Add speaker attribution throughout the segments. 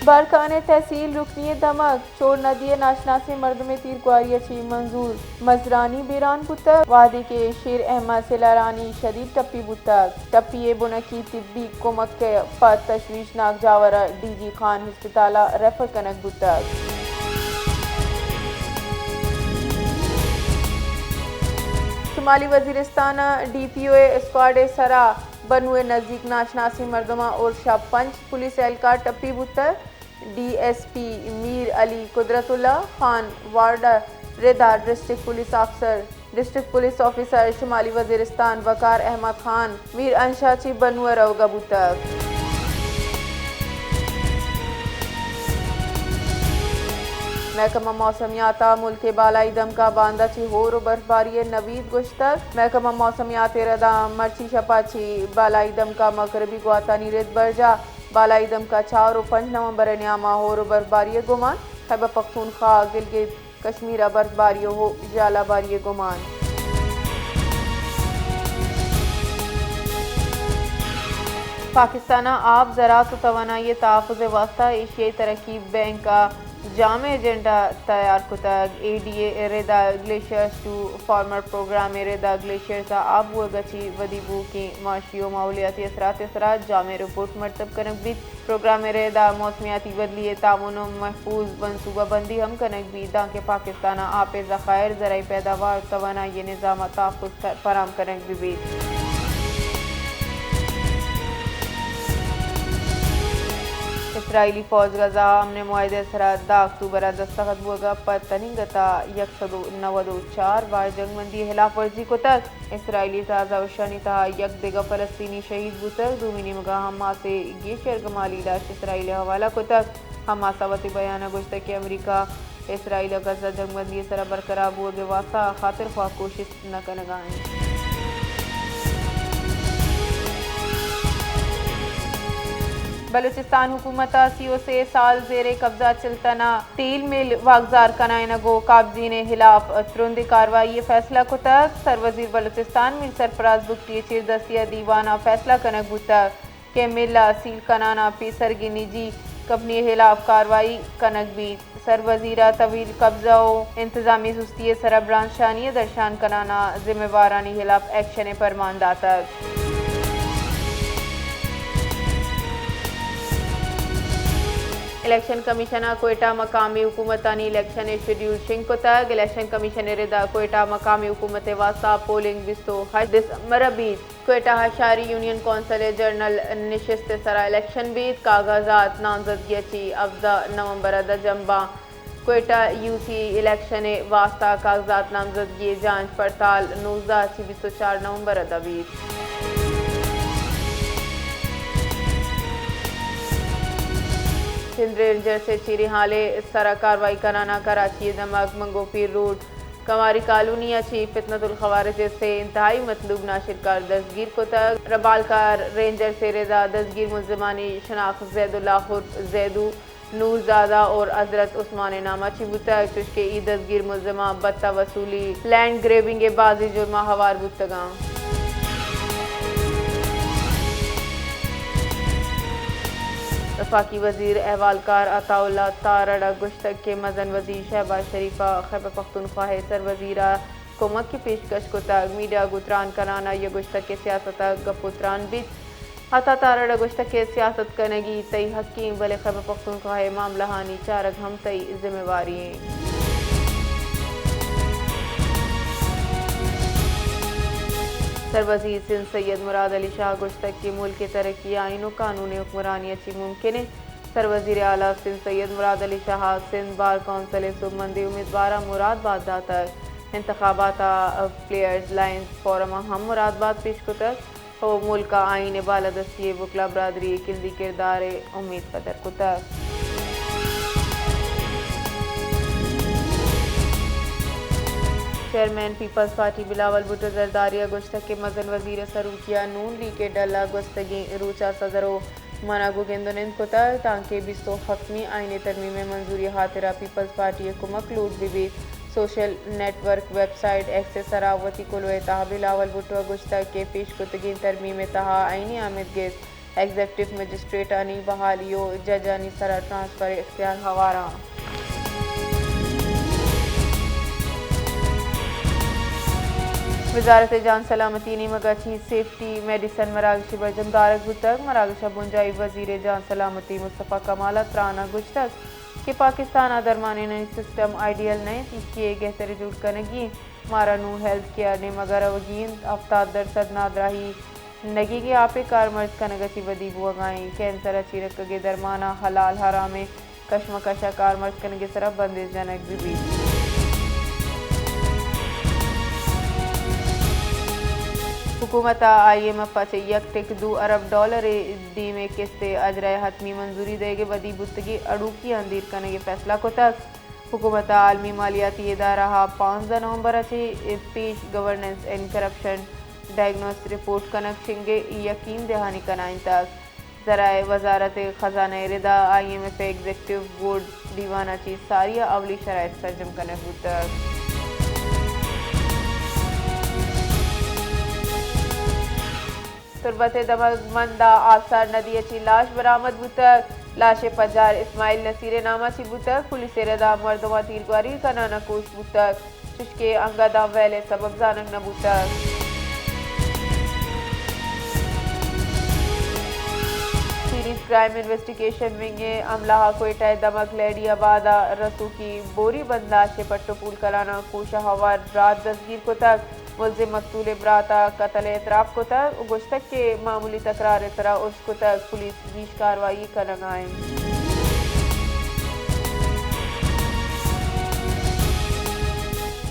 Speaker 1: بارکان تحصیل رکنی دمک چور ندی ناشناسی مردم تیر گواری چی منظور مزرانی بیران بودتک وادی کے شیر احمد سیلارانی شدید ٹپی بودتک ٹپی بنکی طبی کمک کے پت تشویشناک جاورہ ڈی جی خان ہسپتالہ ریفر کنک بودتک شمالی وزیرستان ڈی پی او اسکواڈ سرا بنوئے نزدیک ناشناسی مردمہ اور شب 5 پولیس اہلکار ٹپی بودتک ڈی ایس پی میر علی قدرت اللہ خان وارڈر ردا ڈسٹرکٹ پولیس آفیسر شمالی وزیرستان وقار احمد خان میر انشا چی بنوئے روگا بودتک محکمہ موسمیات ملک کے بالائی دم کا باندہ چی ہور و برفباری نوید گشتک محکمہ موسمیات ردا مرچی شپا چی بالائی دم کا مغربی گواتانی رد برجا بالائی دم کا 4 و 5 نومبر نیامہ ہور و برفباری گمان خیبر پختونخوا گلگت کشمیرہ برفباری ہو جالہ باری گمان پاکستانہ آب زراعت و توانائی تحفظ واسطہ ایشیائی ترقی بینک کا جامع ایجنڈا تیار کتگ اے ڈی اے ردا گلیشیئرز ٹو فارمر پروگرام ردا گلیشیئرز آب و گچی ودی بو کی معاشی و ماحولیاتی اثرات جامع رپورٹ مرتب کنک بیت پروگرام ردا موسمیاتی بدلی تعاون و محفوظ منصوبہ بندی ہم کنک بیت تاکہ پاکستانہ آب ذخائر زرعی پیداوار توانائی نظام تحفظ فراہم کنک بیت اسرائیلی فوج غزہ امن معاہدے سرا 10 اکتوبر دستخط بوگا پر تنگتا 194 بار جنگ بندی خلاف ورزی کو تک اسرائیلی تازہ وشانی تہا یک دیگا فلسطینی شہید بوتک دومینی مگا حماس سے یہ شرگمالی لاش اسرائیل حوالہ کو تک حماس وتی بیانہ گوشتا کہ امریکہ اسرائیل غزہ جنگ بندی سرا برقرار بوگے واسطہ خاطر خواہ کوشش نہ کنگائیں بلوچستان حکومت سی او سے سال زیر قبضہ چلتنا تیل مل واگزار کنائن گو قابضین خلاف ترند کاروائی فیصلہ کو تک سروزیر بلوچستان مل سرفراز بگٹی چیر دستیا دیوانہ فیصلہ کنک بوتک کہ ملا سیل کنانا پیسرگی نجی کمپنی خلاف کاروائی کنک بیت سروزیرہ طویل قبضہ و انتظامی سستی سرا برانچ شانی درشان کنانا ذمہ وارانی خلاف ایکشن پرمانداتک الیکشن کمیشنر کوئٹہ مقامی حکومتانی الیکشن شیڈیول شنگ کو تک الیکشن کمیشنر ردا کوئٹہ مقامی حکومت واسطہ پولنگ 28 دسمبر بیت کوئٹہ شہری یونین کونسل جنرل نشست سرا الیکشن بیت کاغذات نامزدگی چی 17 نومبر جنبہ کوئٹہ یو سی الیکشن واسطہ کاغذات نامزدگی جانچ پڑتال 19 چی 24 نومبر بیت سندھ رینجر سے چیری حالے سرا کاروائی کنانا کراچی دمک منگو پیر روڈ کماری کالونی اچھی فتنۃ الخوارج سے انتہائی مطلوب ناشرکار دستگیر کو تک ربالکار رینجر سے رضا دستگیر ملزمانی شناخت زید اللہ خرد زیدو نور زادہ اور حضرت عثمان نامہ چبوتک چشکے ای دستگیر ملزمہ بتہ وصولی لینڈ گریبنگ بازی جرمہ ہوار بودتگاں وفاقی وزیر احوالکار عطا اللہ تارڑ گشتک کے مزن وزیر شہباز شریفہ خیبر پختونخوا سر وزیرہ کمک کی پیشکش کو تک میڈیا گتران کنانا یہ گشتک کے سیاست گپوتران بیت عطا تارڑ گشتک کے سیاست کنگی تئی حکیم بلے خیبر پختونخوا معاملہ ہانی چارگ ہم تئی ذمہ واری ہیں سروزیر سندھ سید مراد علی شاہ گشتک کی ملک ترقی آئین و قانون حکمرانی اچھی ممکن ہے سروزیر اعلیٰ سندھ سید مراد علی شاہ سندھ بار کونسل صوبمندی امیدوارہ مراد باد داتک انتخابات پلیئرز لائنز فورم ہم مراد باد پیش کو تک و ملک آئین بالادستی وکلا برادری کلدی کردار امید قدر کو تک chairman people's party Bilawal Bhutto زرداریہ گشتک کے مزن وزیر سروکیہ نون لی کے ڈلا گستگی روچا صدرو مناگو گندونند کو تاکہ بستو حتمی آئین ترمیم منظوری خاطرہ پیپلز پارٹی کمک لوٹ بھی social network website access سراوتی کلوے تہا بلاول بھٹو گشتک کے پیش کتگین ترمیم تہا آئینی آمد گیس ایگزیکٹو مجسٹریٹانی بحالیو ججانی سرا ٹرانسفر اختیار ہوارا وزارت جان سلامتی نے مگاچی سیفٹی میڈیسن مراگش برجم دارک بتک مراگشہ بنجائی وزیر جان سلامتی مصطفیٰ کمالہ ترانا گشتک کہ پاکستان درمانے نئی سسٹم آئیڈیل نئے کیے گہتر جوڑ کنگی مارا نو ہیلتھ کیئر نے مگر وگین 70% نادراہی نگی کے آپے کارمرز کنگچی ودی بوگائیں کینسر اچھی رکگے درمانہ حلال حرام کشمکشہ کارمرز کنگے سرا بندش جنک بھی حکومت IMF سے $1.2 ارب دی میں قسط اجرائے حتمی منظوری دے گے ودی بتگی اڑوکی اندیر کنگے فیصلہ کو تک حکومت عالمی مالیاتی ادارہ 15 نومبر اچھی پیش governance and corruption diagnostic report کنک شنگے یقین دہانی کنائن تک ذرائع وزارت خزانہ ردا IMF ایگزیکٹو بورڈ دیوانہ چیز ساریہ اولی شرائط سرجم کنک بتک تربت دمگمندہ آثار ندی اچھی لاش برآمد بتک لاش پجار اسماعیل نصیر نامہ چی بتک پولیس ردا مردمہ تیرگواری کنانا کوش بتک چشکے انگدہ ویلے سبب زانک نبوتک سیریز کرائم انویسٹیگیشن ونگ عملہ کوئٹہ دمک لیڈی آبادہ رسو کی بوری بندلاش پٹو پول کرانا کوشہ ہوار رات دستگیر کو تک ملزم مقتول براتا قتل اعتراف کو تک گشتک کے معمولی تکرار طرح اس کو تک پولیس بیش کاروائی کنگ آئیں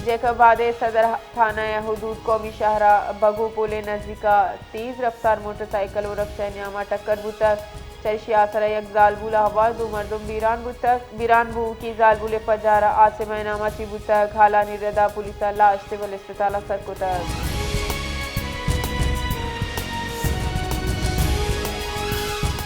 Speaker 1: جیکب بادے صدر تھانہ حدود قومی شاہراہ بگو پولے نزدیکا تیز رفتار موٹر سائیکل و رکشہ نیامہ ٹکر بوتک چرشی آسرہ یک زالبولہ ہوا دو مردم بیران بو کی زالبول پجارہ آسمہ نامہ چی بوتک حالانی ردا پولیسہ لاش سول اسپتالہ سر کو تک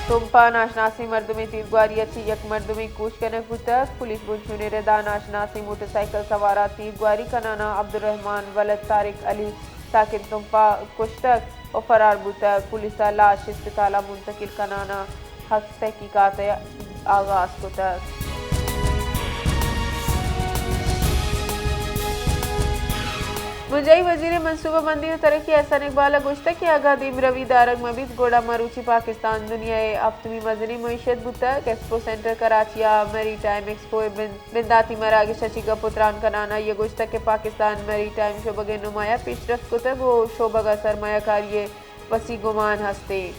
Speaker 1: تمپا ناشناسی مردمی تیرگواری اچھی یک مردمی کوش کنک بوتک پولیس بنچونے ردا ناشناسی موٹر سائیکل سوارا تیرگواری کنانا عبدالرحمن ولد طارق علی ساکن تمپا کشتک و فرار بوتک پولیسہ لاش اسپتالہ منتقل کنانا حق تحقیقات آغاز کو تک منجائی وزیر منصوبہ بندی و ترقی احسان اقبال گشتہ کہ آگادی مروی دارگ مبید گوڑا مروچی پاکستان دنیائے ہفتمی مدنی معیشت بتک ایکسپو سینٹر کراچیا میری ٹائم ایکسپو بنداتی مراگش اچھی گا پتران کنانا یہ گشتہ کہ پاکستان میری ٹائم شعبہ نمایاں پیش رفت کو تک وہ شعبہ سرمایہ کاری وسیع گمان ہستے